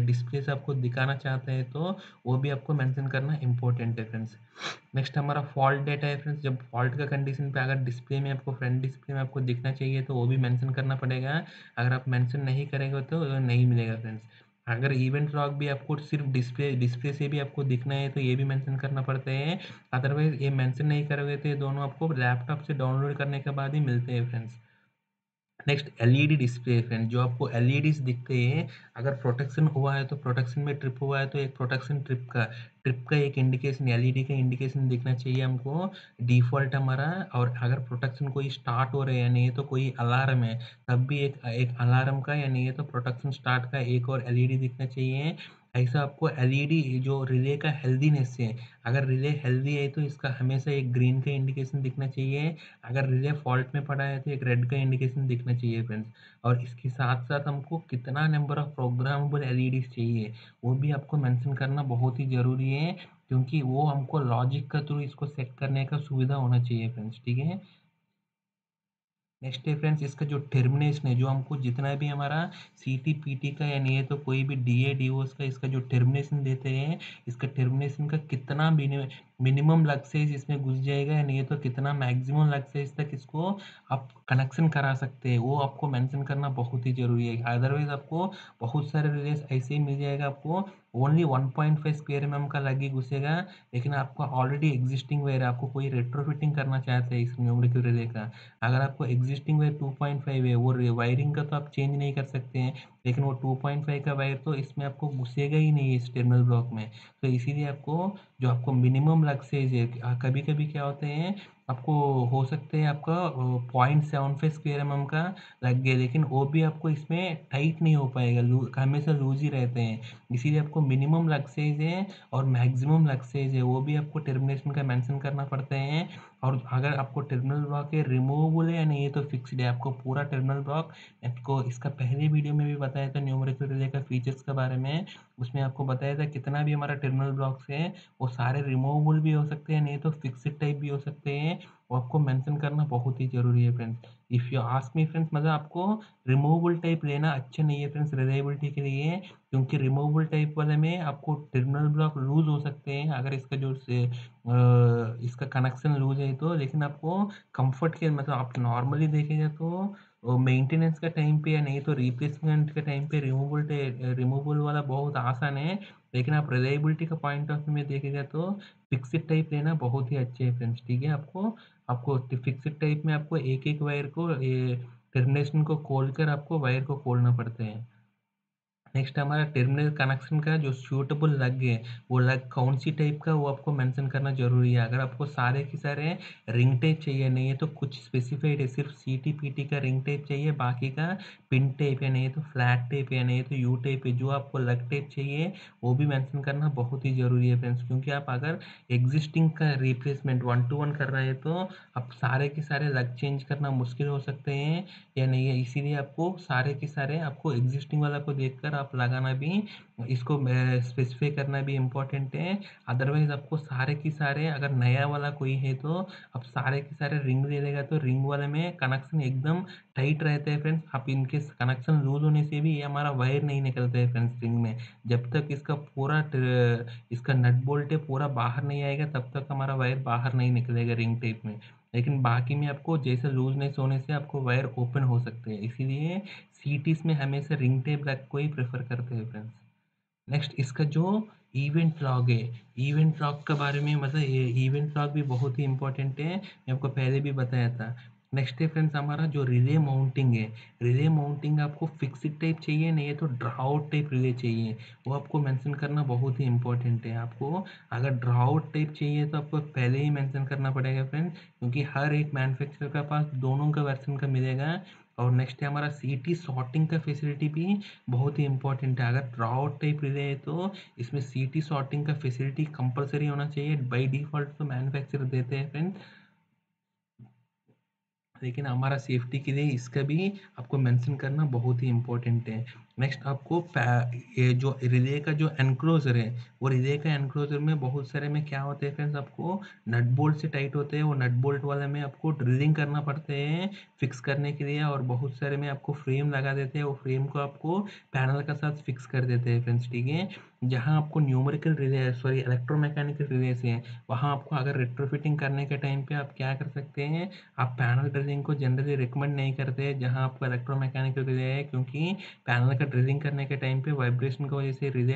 डिस्प्ले से आपको दिखाना चाहते हैं तो वो भी आपको मेंशन करना इम्पोर्टेंट है फ्रेंड्स। नेक्स्ट हमारा फॉल्ट डेटा है फ्रेंड्स। जब फॉल्ट का कंडीशन पे अगर डिस्प्ले में आपको फ्रंट डिस्प्ले में आपको दिखना चाहिए तो वो भी मेंशन करना पड़ेगा। अगर आप मेंशन नहीं करेंगे तो नहीं मिलेगा फ्रेंड्स। अगर इवेंट लॉग भी आपको सिर्फ डिस्प्ले से भी आपको दिखना है तो ये भी मेंशन करना पड़ता है। अदरवाइज ये मेंशन नहीं करोगे तो ये दोनों आपको लैपटॉप से डाउनलोड करने के बाद ही मिलते हैं friends. Next LED display friend, जो आपको एलईडीज दिखते हैं, अगर प्रोटेक्शन हुआ है तो प्रोटेक्शन में ट्रिप हुआ है तो एक प्रोटेक्शन ट्रिप का एक इंडिकेशन, एलईडी का इंडिकेशन दिखना चाहिए हमको डिफ़ॉल्ट हमारा। और अगर प्रोटेक्शन कोई स्टार्ट हो रहा है या नहीं है तो कोई अलार्म है तब भी एक एक अलार्म का या नहीं है तो प्रोटेक्शन स्टार्ट का एक और एलईडी दिखना चाहिए। ऐसा आपको एलईडी जो रिले का हेल्दीनेस है, अगर रिले हेल्दी है तो इसका हमेशा एक ग्रीन का इंडिकेशन दिखना चाहिए। अगर रिले फॉल्ट में पड़ा है तो एक रेड का इंडिकेशन दिखना चाहिए फ्रेंड्स। और इसके साथ साथ हमको कितना नंबर ऑफ प्रोग्रामेबल एलईडीज चाहिए वो भी आपको मेंशन करना बहुत ही ज़रूरी है, क्योंकि वो हमको लॉजिक के थ्रू इसको सेट करने का सुविधा होना चाहिए फ्रेंड्स, ठीक है। नेक्स्ट है फ्रेंड्स इसका जो टर्मिनेशन है, जो हमको जितना भी हमारा सीटी पीटी का या नहीं है तो कोई भी डीए डीओस का इसका जो टर्मिनेशन देते हैं, इसका टर्मिनेशन का कितना मिनिमम लग साइज इसमें घुस जाएगा या नहीं है तो कितना मैक्सिमम लग साइज तक इसको आप कनेक्शन करा सकते हैं, वो आपको मेंशन करना बहुत ही ज़रूरी है। अदरवाइज आपको बहुत सारे रिलेस ऐसे ही मिल जाएगा आपको ओनली 1.5 स्क्वायर एमएम का लग ही घुसेगा, लेकिन आपका ऑलरेडी एग्जिस्टिंग वायर है, आपको कोई रेट्रोफिटिंग करना चाहते हैं इस न्यूमेरिकल रिले का। अगर आपको एग्जिस्टिंग वायर 2.5 है, वो वायरिंग का तो आप चेंज नहीं कर सकते हैं, लेकिन वो 2.5 का वायर तो इसमें आपको घुसेगा ही नहीं इस टर्मिनल ब्लॉक में। तो इसीलिए आपको जो आपको मिनिमम लग साइज है, कभी कभी क्या होते हैं आपको हो सकते हैं आपका 0.75 स्क्वायर एमएम का लग गया, लेकिन वो भी आपको इसमें टाइट नहीं हो पाएगा, हमेशा लूज ही रहते हैं। इसीलिए आपको मिनिमम लग साइज है और मैक्सिमम लग साइज है वो भी आपको टर्मिनेशन का मेंशन करना पड़ता है। और अगर आपको टर्मिनल ब्लॉक है रिमूवेबल है या नहीं है तो फिक्स्ड है, आपको पूरा टर्मिनल ब्लॉक आपको इसका पहले वीडियो में भी बताया था न्यूमेरिकल रिले का फीचर्स के बारे में। उसमें आपको बताया था कितना भी हमारा टर्मिनल ब्लॉक्स है वो सारे रिमूवेबल भी हो सकते हैं, नहीं तो फिक्स्ड टाइप भी हो सकते हैं, वो आपको मेंशन करना बहुत ही ज़रूरी है friends. If you ask me friends, मतलब आपको रिमूवेबल टाइप लेना अच्छा नहीं है फ्रेंड्स रिलायबिलिटी के लिए, क्योंकि रिमूवेबल टाइप वाले में आपको टर्मिनल ब्लॉक लूज हो सकते हैं अगर इसका जो इसका कनेक्शन लूज है तो। लेकिन आपको कंफर्ट के मतलब आप नॉर्मली देखेंगे तो मेंटेनेंस का टाइम पे या नहीं तो रिप्लेसमेंट के टाइम पे रिमूवल वाला बहुत आसान है, लेकिन आप रिलायबिलिटी का पॉइंट ऑफ व्यू में देखेगा तो फिक्स्ड टाइप लेना बहुत ही अच्छे है फ्रेंड्स, ठीक है। आपको आपको फिक्स्ड टाइप में आपको एक एक वायर को टर्मिनेशन को खोल कर आपको वायर को खोलना पड़ता है। नेक्स्ट हमारा टर्मिनल कनेक्शन का जो सूटेबल लग है, वो लग कौन सी टाइप का वो आपको मेंशन करना ज़रूरी है। अगर आपको सारे के सारे रिंग टाइप चाहिए नहीं है तो कुछ स्पेसिफाइड है, सिर्फ सीटी पीटी का रिंग टाइप चाहिए, बाकी का पिन टाइप या नहीं है तो फ्लैट टाइप या नहीं है तो यू टाइप है, जो आपको लग टाइप चाहिए वो भी मेंशन करना बहुत ही ज़रूरी है फ्रेंड्स। क्योंकि आप अगर एग्जिस्टिंग का रिप्लेसमेंट 1 to 1 कर रहे हैं तो आप सारे के सारे लग चेंज करना मुश्किल हो सकते हैं या नहीं है, इसीलिए आपको सारे के सारे आपको एग्जिस्टिंग वाला को देखकर आप लगाना भी, इसको स्पेसिफाई करना भी इम्पोर्टेंट है। अदरवाइज आपको सारे के सारे अगर नया वाला कोई है तो आप सारे के सारे रिंग ले लेगा तो रिंग वाले में कनेक्शन एकदम टाइट रहते हैं फ्रेंड्स। आप इनके कनेक्शन लूज होने से भी ये हमारा वायर नहीं निकलता है फ्रेंड्स रिंग में, जब तक इसका पूरा इसका नट बोल्ट है पूरा बाहर नहीं आएगा तब तक हमारा वायर बाहर नहीं निकलेगा रिंग टाइप में। लेकिन बाकी में आपको जैसे लूजनेस होने से आपको वायर ओपन हो सकते हैं, इसीलिए सीटीज में हमेशा रिंग टेप लग को ही प्रेफर करते हैं फ्रेंड्स। नेक्स्ट इसका जो इवेंट लॉग है, इवेंट लॉग के बारे में मतलब ये इवेंट लॉग भी बहुत ही इंपॉर्टेंट है, मैं आपको पहले भी बताया था। नेक्स्ट है फ्रेंड्स हमारा जो रिले माउंटिंग है, रिले माउंटिंग आपको फिक्स्ड टाइप चाहिए नहीं है तो ड्राउट टाइप रिले चाहिए, वो आपको मेंशन करना बहुत ही इंपॉर्टेंट है। आपको अगर ड्राउट टाइप चाहिए तो आपको पहले ही मेंशन करना पड़ेगा फ्रेंड्स, क्योंकि हर एक मैन्युफैक्चरर के पास दोनों का वर्जन का मिलेगा। और नेक्स्ट है हमारा सीटी सॉर्टिंग का फैसिलिटी भी बहुत ही इंपॉर्टेंट है। अगर ड्राउट टाइप रिले है तो इसमें सीटी सॉर्टिंग का फैसिलिटी कंपलसरी होना चाहिए, बाय डिफ़ॉल्ट तो मैन्युफैक्चरर देते हैं फ्रेंड्स, लेकिन हमारा सेफ्टी के लिए इसका भी आपको मेंशन करना बहुत ही इम्पोर्टेंट है। नेक्स्ट आपको ये जो रिले का जो एनक्लोजर है, वो रिले का एनक्लोजर में बहुत सारे में क्या होते हैं फ्रेंड्स, आपको नट बोल्ट से टाइट होते हैं। वो नट बोल्ट वाले में आपको ड्रिलिंग करना पड़ते हैं फिक्स करने के लिए, और बहुत सारे में आपको फ्रेम लगा देते हैं। वो फ्रेम को आपको पैनल का साथ फिक्स कर देते हैं फ्रेंड्स, ठीक है। जहाँ आपको numerical relay sorry electromechanical relay से है, वहाँ आपको अगर रेट्रोफिटिंग करने के टाइम पे आप क्या कर सकते हैं, आप पैनल ड्रिलिंग को जनरली रिकमेंड नहीं करते हैं जहाँ आपको इलेक्ट्रोमैकेनिकल रिले है, क्योंकि पैनल का ड्रिलिंग करने के टाइम पे वाइब्रेशन की वजह से रिले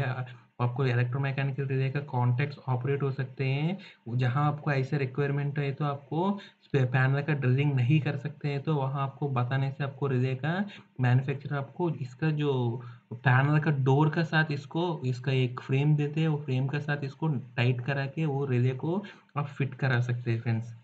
आपको इलेक्ट्रोमैकेनिकल रिले का कॉन्टैक्ट्स ऑपरेट हो सकते हैं। जहाँ आपको ऐसे रिक्वायरमेंट है तो आपको पैनल का ड्रिलिंग नहीं कर सकते हैं, तो वहाँ आपको बताने से आपको रिले का मैन्युफैक्चरर आपको इसका जो पैनल का डोर का साथ इसका एक फ्रेम देते हैं, वो फ्रेम के साथ इसको टाइट करा के वो रिले को आप फिट करा सकते हैं फ्रेंड्स।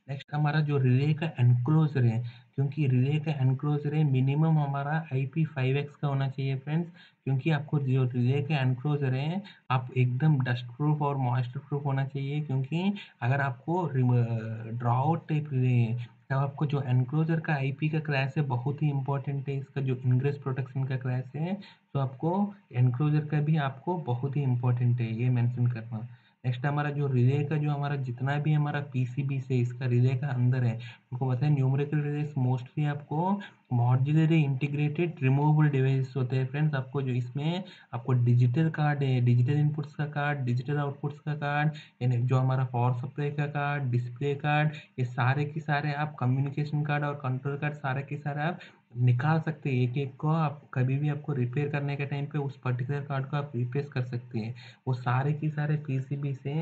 नेक्स्ट हमारा जो रिले का एनक्लोजर है, क्योंकि रिले का एनक्लोजर है मिनिमम हमारा IP5X का होना चाहिए फ्रेंड्स, क्योंकि आपको जो रिले का एनक्लोजर है आप एकदम डस्ट प्रूफ और मॉइस्चर प्रूफ होना चाहिए, क्योंकि अगर आपको ड्रॉट टाइप रिले है तब आपको जो एनक्लोजर का IP का क्लास है बहुत ही इंपॉर्टेंट है, इसका जो इनग्रेस प्रोटेक्शन का क्लास है, तो आपको एनक्लोजर का भी आपको बहुत ही इंपॉर्टेंट है ये मेंशन करना। नेक्स्ट हमारा जो रिले का जो हमारा जितना भी हमारा पीसीबी से इसका रिले का अंदर है, आपको पता है न्यूमेरिकल रिलेस मोस्टली आपको मॉड्यूलरी इंटीग्रेटेड रिमूवेबल डिवाइस होते हैं फ्रेंड्स। आपको जो इसमें आपको डिजिटल कार्ड है, डिजिटल इनपुट्स का कार्ड, डिजिटल आउटपुट्स का कार्ड, यानी जो हमारा पावर सप्लाई का कार्ड, डिस्प्ले कार्ड, ये सारे के सारे आप कम्युनिकेशन कार्ड और कंट्रोल कार्ड सारे के सारे आप निकाल सकते हैं। एक एक को आप कभी भी आपको रिपेयर करने के टाइम पे उस पर्टिकुलर कार्ड को आप रिप्लेस कर सकते हैं। वो सारे के सारे पीसीबी से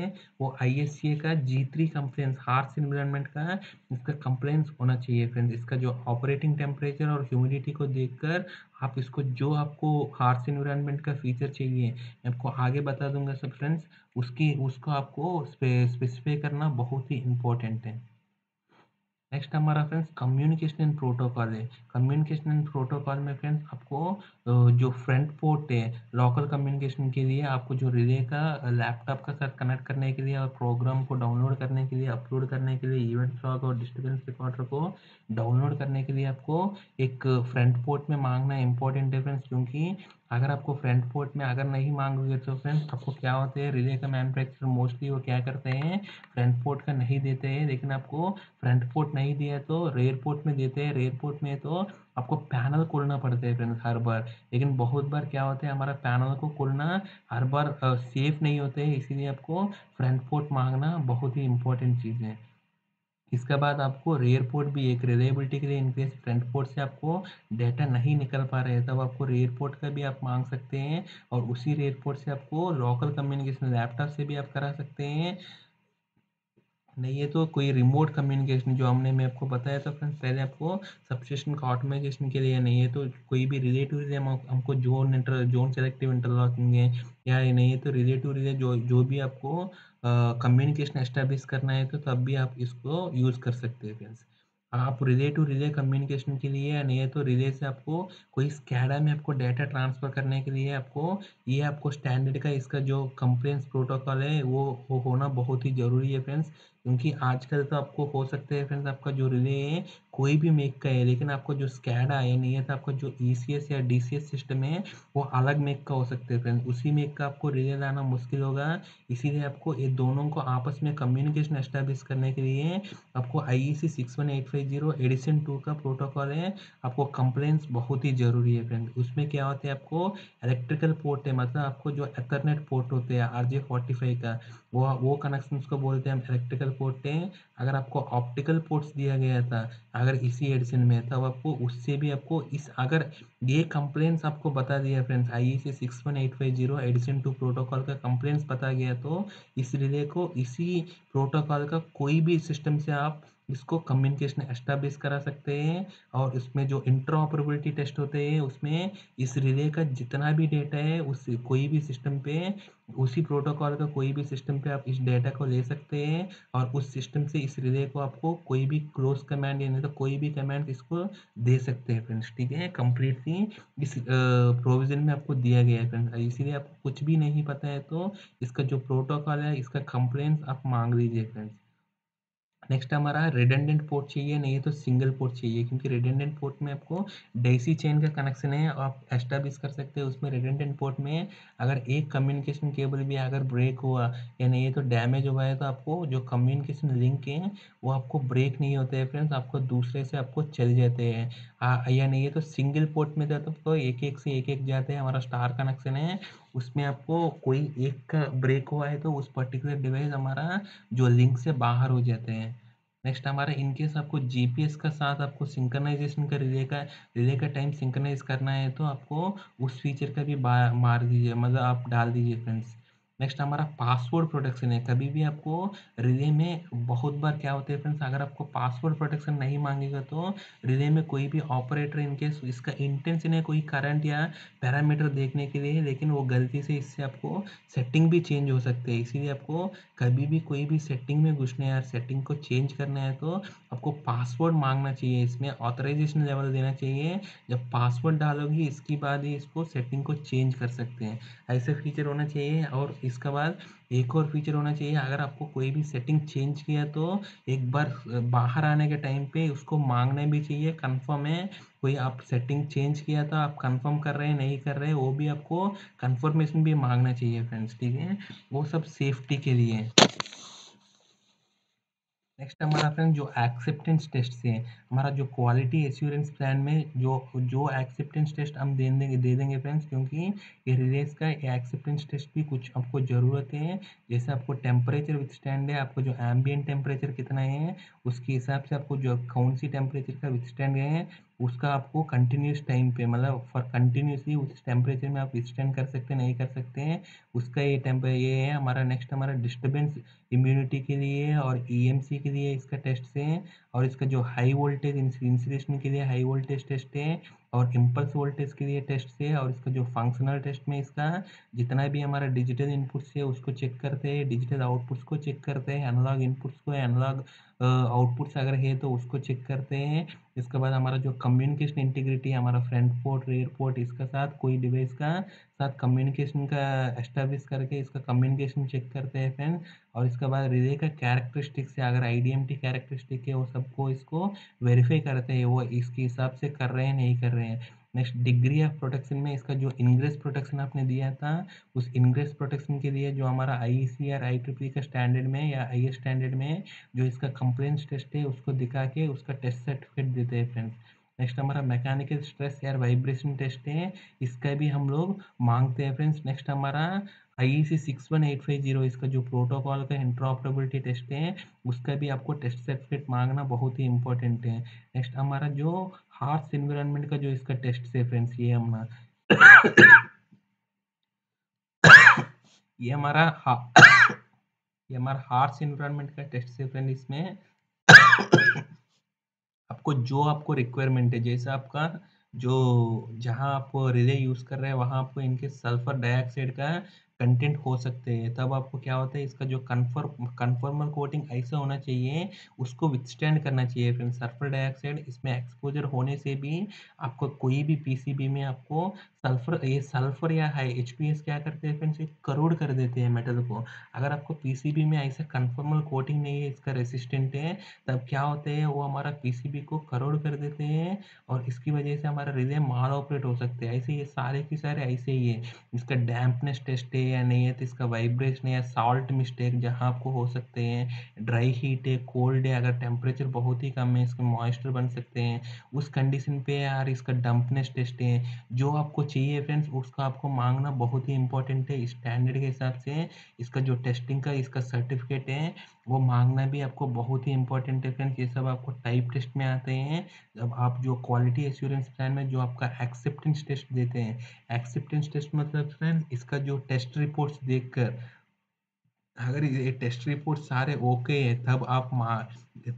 वो ISA का G3 कंप्लेंस हार्श इन्वायरमेंट का इसका कंप्लेंस होना चाहिए फ्रेंड्स। इसका जो ऑपरेटिंग टेम्परेचर और ह्यूमिडिटी को देखकर आप इसको जो आपको हार्श इन्वायरमेंट का फीचर चाहिए मैं आपको आगे बता दूंगा सब फ्रेंड्स, उसकी उसको आपको स्पेसिफाई करना बहुत ही इम्पोर्टेंट है। नेक्स्ट हमारा फ्रेंड्स कम्युनिकेशन एंड प्रोटोकॉल है। कम्युनिकेशन एंड प्रोटोकॉल में फ्रेंड्स आपको जो फ्रंट पोर्ट है लोकल कम्युनिकेशन के लिए, आपको जो रिले का लैपटॉप का साथ कनेक्ट करने के लिए और प्रोग्राम को डाउनलोड करने के लिए, अपलोड करने के लिए, इवेंट लॉग और डिस्टर्बेंस रिकॉर्डर को डाउनलोड करने के लिए आपको एक फ्रंट पोर्ट में मांगना इंपॉर्टेंट है फ्रेंड्स, क्योंकि अगर आपको फ्रंट पोर्ट में अगर नहीं मांगोगे तो फ्रेंड्स आपको क्या होते हैं, रिले का मैन्युफैक्चरर मोस्टली वो क्या करते हैं, फ्रंट पोर्ट का नहीं देते हैं। लेकिन आपको फ्रंट पोर्ट नहीं दिया तो रेयर पोर्ट में देते हैं। रेयर पोर्ट में तो आपको पैनल खोलना पड़ता है फ्रेंड्स हर बार, लेकिन बहुत बार क्या होता है हमारा पैनल को खोलना हर बार सेफ नहीं होते हैं, इसीलिए आपको फ्रंट पोर्ट मांगना बहुत ही इंपॉर्टेंट चीज़ है। इसके बाद आपको रेयर पोर्ट भी एक रिलायबिलिटी के लिए, इनकेस फ्रंट पोर्ट से आपको डाटा नहीं निकल पा रहे हैं तब आपको रेयर पोर्ट का भी आप मांग सकते हैं, और उसी रेयर पोर्ट से आपको लोकल कम्युनिकेशन लैपटॉप से भी आप करा सकते हैं। नहीं है तो कोई रिमोट कम्युनिकेशन जो मैं आपको बताया था फ्रेंड्स पहले, आपको सबस्टेशन का ऑटोमाइजेशन के लिए नहीं है तो कोई भी रिलेटिव रिले हमको जोन सेलेक्टिव इंटरलॉकिंग है, या ये नहीं है तो रिलेटिव रिले जो जो भी आपको कम्युनिकेशन एस्टेब्लिश करना है तो तब भी आप इसको यूज़ कर सकते हैं फ्रेंड्स। आप रिले टू रिले कम्युनिकेशन के लिए, या नहीं है तो रिले से आपको कोई स्कैडा में आपको डाटा ट्रांसफ़र करने के लिए आपको ये आपको स्टैंडर्ड का इसका जो कंप्लेंट्स प्रोटोकॉल है वो होना बहुत ही ज़रूरी है फ्रेंड्स। क्योंकि आजकल तो आपको हो सकता है फ्रेंड्स आपका जो रिले है कोई भी मेक का है, लेकिन आपको जो स्कैडा है नहीं है तो आपका जो ECS या DCS सिस्टम है वो अलग मेक का हो सकते हैं फ्रेंड्स, उसी मेक का आपको रिले लाना मुश्किल होगा। इसीलिए आपको ये दोनों को आपस में कम्युनिकेशन एस्टेब्लिश करने के लिए आपको IEC 61850 एडिशन 2 का प्रोटोकॉल है, आपको कंप्लेंट्स बहुत ही ज़रूरी है फ्रेंड। उसमें क्या होता है, आपको इलेक्ट्रिकल पोर्ट है, मतलब आपको जो एथरनेट पोर्ट होते हैं RJ45 का वो कनेक्शंस को बोलते हैं हम इलेक्ट्रिकल पोर्ट हैं। अगर आपको ऑप्टिकल पोर्ट्स दिया गया था अगर इसी एडिशन में, तब आपको उससे भी आपको इस अगर ये कंप्लेंट्स आपको बता दिया फ्रेंड्स, IEC 61850 एडिशन 2 प्रोटोकॉल का कंप्लेंट्स बता गया तो इस रिले को इसी प्रोटोकॉल का कोई भी सिस्टम से आप इसको कम्युनिकेशन एस्टेब्लिश करा सकते हैं। और इसमें जो इंटरऑपरेबिलिटी टेस्ट होते हैं उसमें इस रिले का जितना भी डेटा है उस कोई भी सिस्टम पे, उसी प्रोटोकॉल का कोई भी सिस्टम पे आप इस डेटा को ले सकते हैं, और उस सिस्टम से इस रिले को आपको कोई भी क्लोज कमांड या नहीं तो कोई भी कमांड इसको दे सकते हैं फ्रेंड्स, ठीक है। कंप्लीटली इस प्रोविजन में आपको दिया गया है फ्रेंड्स, इसीलिए आपको कुछ भी नहीं पता है तो इसका जो प्रोटोकॉल है इसका कंप्लेंट्स आप मांग लीजिए फ्रेंड्स। नेक्स्ट हमारा रिडंडेंट पोर्ट चाहिए, नहीं तो सिंगल पोर्ट चाहिए, क्योंकि रिडंडेंट पोर्ट में आपको डेसी चेन का कनेक्शन है, आप एस्टैब्लिश कर सकते हैं उसमें। रिडंडेंट पोर्ट में अगर एक कम्युनिकेशन केबल भी अगर ब्रेक हुआ या नहीं तो डैमेज हुआ है, तो आपको जो कम्युनिकेशन लिंक है वो आपको ब्रेक नहीं होते हैं फ्रेंड्स, आपको दूसरे से आपको चल जाते हैं। या नहीं है तो सिंगल पोर्ट में जाते तो एक एक से एक एक जाते हैं। हमारा स्टार कनेक्शन है, उसमें आपको कोई एक का ब्रेक हुआ है तो उस पर्टिकुलर डिवाइस हमारा जो लिंक से बाहर हो जाते हैं। नेक्स्ट हमारा इनकेस आपको जीपीएस का साथ आपको सिंक्रोनाइजेशन का रिले का टाइम सिंक्रोनाइज करना है, तो आपको उस फीचर का भी मार दीजिए, मतलब आप डाल दीजिए फ्रेंड्स। नेक्स्ट हमारा पासवर्ड प्रोटेक्शन है। कभी भी आपको रिले में बहुत बार क्या होता है फ्रेंड्स, अगर आपको पासवर्ड प्रोटेक्शन नहीं मांगेगा तो रिले में कोई भी ऑपरेटर इनकेस इसका इंटेंशन है कोई करंट या पैरामीटर देखने के लिए, लेकिन वो गलती से इससे आपको सेटिंग भी चेंज हो सकते हैं। इसीलिए आपको कभी भी कोई भी सेटिंग में घुसना है या सेटिंग को चेंज करना है तो आपको पासवर्ड मांगना चाहिए, इसमें ऑथराइजेशन लेवल देना चाहिए। जब पासवर्ड डालोगी इसके बाद ही इसको सेटिंग को चेंज कर सकते हैं, ऐसे फीचर होना चाहिए। और इसके बाद एक और फीचर होना चाहिए, अगर आपको कोई भी सेटिंग चेंज किया तो एक बार बाहर आने के टाइम पे उसको मांगना भी चाहिए कंफर्म है। कोई आप सेटिंग चेंज किया था, आप कंफर्म कर रहे हैं नहीं कर रहे हैं, वो भी आपको कंफर्मेशन भी मांगना चाहिए फ्रेंड्स, ठीक है। वो सब सेफ्टी के लिए है। नेक्स्ट हमारा फ्रेंड जो एक्सेप्टेंस टेस्ट है, हमारा जो क्वालिटी एश्योरेंस प्लान में जो जो एक्सेप्टेंस टेस्ट हम दे देंगे फ्रेंड्स, क्योंकि ये रिलेज का एक्सेप्टेंस टेस्ट भी कुछ आपको ज़रूरत है। जैसे आपको टेम्परेचर विथस्टैंड है, आपको जो एम्बिएंट टेम्परेचर कितना है उसके हिसाब से आपको जो कौन सी टेम्परेचर का विथस्टैंड है उसका आपको कंटिन्यूस टाइम पे, मतलब फॉर कंटिन्यूसली उस टेम्परेचर में आप विथस्टैंड कर सकते हैं नहीं कर सकते हैं, उसका ये है हमारा। नेक्स्ट हमारा डिस्टर्बेंस इम्यूनिटी के लिए और ईएमसी के लिए इसका टेस्ट है। और इसका जो हाई वोल्टेज इंसुलेशन के लिए हाई वोल्टेज टेस्ट है, और इम्पल्स वोल्टेज के लिए टेस्ट है। और इसका जो फंक्शनल टेस्ट में इसका जितना भी हमारा डिजिटल इनपुट्स है उसको चेक करते हैं, डिजिटल आउटपुट्स को चेक करते हैं, एनालॉग इनपुट्स को, एनालॉग आउटपुट्स अगर है तो उसको चेक करते हैं। इसके बाद हमारा जो कम्युनिकेशन इंटीग्रिटी हमारा फ्रंट पोर्ट रेयर पोर्ट इसका साथ कोई डिवाइस का साथ कम्युनिकेशन का एस्टेब्लिश करके इसका कम्युनिकेशन चेक करते हैं फ्रेंड। और इसके बाद रिले का कैरेक्टरिस्टिक्स है, अगर आईडीएमटी कैरेक्टरिस्टिक है वो सबको इसको वेरीफाई करते हैं, वो इसके हिसाब से कर रहे हैं नहीं कर रहे हैं। नेक्स्ट डिग्री ऑफ प्रोटेक्शन में इसका जो इनग्रेस प्रोटेक्शन आपने दिया था, उस इनग्रेस प्रोटेक्शन के लिए जो हमारा आईईसी और आईट्रिपली का स्टैंडर्ड में या आईएस स्टैंडर्ड में जो इसका कंप्लेंट्स टेस्ट है उसको दिखा के उसका टेस्ट सर्टिफिकेट देते हैं फ्रेंड्स। नेक्स्ट हमारा मैकेनिकल स्ट्रेस या वाइब्रेशन टेस्ट है, इसका भी हम लोग मांगते हैं फ्रेंड्स। नेक्स्ट हमारा आईईसी 61850 इसका जो प्रोटोकॉल का इंटरऑपरेबिलिटी टेस्ट है उसका भी आपको टेस्ट सर्टिफिकेट मांगना बहुत ही इंपॉर्टेंट है। नेक्स्ट हमारा जो हार्श एनवायरनमेंट का जो इसका टेस्ट है फ्रेंड्स, ये हमारा ये हमारा ये हमारा हार्श एनवायरनमेंट का टेस्ट है फ्रेंड। इसमें आपको जो आपको रिक्वायरमेंट है, जैसे आपका जो जहाँ आप रिले यूज़ कर रहे हैं वहाँ आपको इनके सल्फर डाइऑक्साइड का कंटेंट हो सकते हैं, तब आपको क्या होता है इसका जो कन्फर्मल कोटिंग ऐसा होना चाहिए उसको विथस्टैंड करना चाहिए फ्रेंड्स। सल्फर डाइऑक्साइड इसमें एक्सपोजर होने से भी आपको कोई भी पीसीबी में आपको सल्फर या हाई एचपीएस क्या करते हैं फ्रेंड्स, करोड़ कर देते हैं मेटल को। अगर आपको पीसीबी में ऐसा कन्फर्मल कोटिंग नहीं है, इसका रेसिस्टेंट है, तब क्या होते हैं वो हमारा पीसीबी को करोड़ कर देते हैं और इसकी वजह से हमारा रिले माल ऑपरेट हो सकते हैं। ऐसे ये सारे के सारे ऐसे ही है। इसका डैम्पनेस टेस्ट है या नहीं है, तो इसका वाइब्रेशन या साल्ट मिस्टेक जहाँ आपको हो सकते हैं, ड्राई हीट है, कोल्ड है, अगर टेम्परेचर बहुत ही कम है इसके मॉइस्चर बन सकते हैं, उस कंडीशन पे यार इसका डंपनेस टेस्ट है। जो आपको चाहिए फ्रेंड्स उसका आपको मांगना बहुत ही इंपॉर्टेंट है स्टैंडर्ड के हिसाब से। इसका जो टेस्टिंग का इसका सर्टिफिकेट है वो मांगना भी आपको बहुत ही इंपॉर्टेंट है फ्रेंड्स। ये सब आपको टाइप टेस्ट में आते हैं, जब आप जो क्वालिटी एश्योरेंस प्लान में जो आपका एक्सेप्टेंस टेस्ट देते हैं। एक्सेप्टेंस टेस्ट मतलब फ्रेंड्स इसका जो टेस्ट रिपोर्ट्स देखकर अगर ये टेस्ट रिपोर्ट सारे ओके है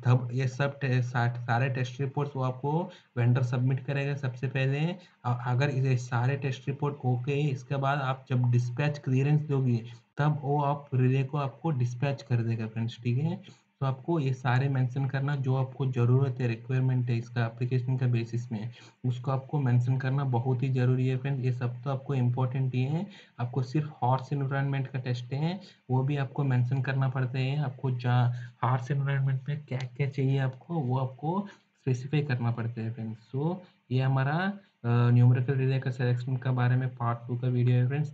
तब ये सारे टेस्ट रिपोर्ट्स वो आपको वेंडर सबमिट करेगा सबसे पहले। अगर ये सारे टेस्ट रिपोर्ट ओके है इसके बाद आप जब डिस्पैच क्लियरेंस दोगे तब वो आप रिले को आपको डिस्पैच कर देगा फ्रेंड्स, ठीक है। तो आपको ये सारे मेंशन करना, जो आपको ज़रूरत है, रिक्वायरमेंट है इसका एप्लीकेशन का बेसिस में, उसको आपको मेंशन करना बहुत ही ज़रूरी है फ्रेंड। ये सब तो आपको इम्पोर्टेंट ही है। आपको सिर्फ हॉर्स एनवायरनमेंट का टेस्ट है, वो भी आपको मेंशन करना पड़ता है। आपको जहाँ हॉर्स एनवायरनमेंट में क्या-क्या चाहिए आपको, वो आपको स्पेसिफाई करना पड़ता है फ्रेंड्स। सो ये हमारा न्यूमेरिकल रिले का सिलेक्शन का बारे में पार्ट 2 का वीडियो है फ्रेंड्स।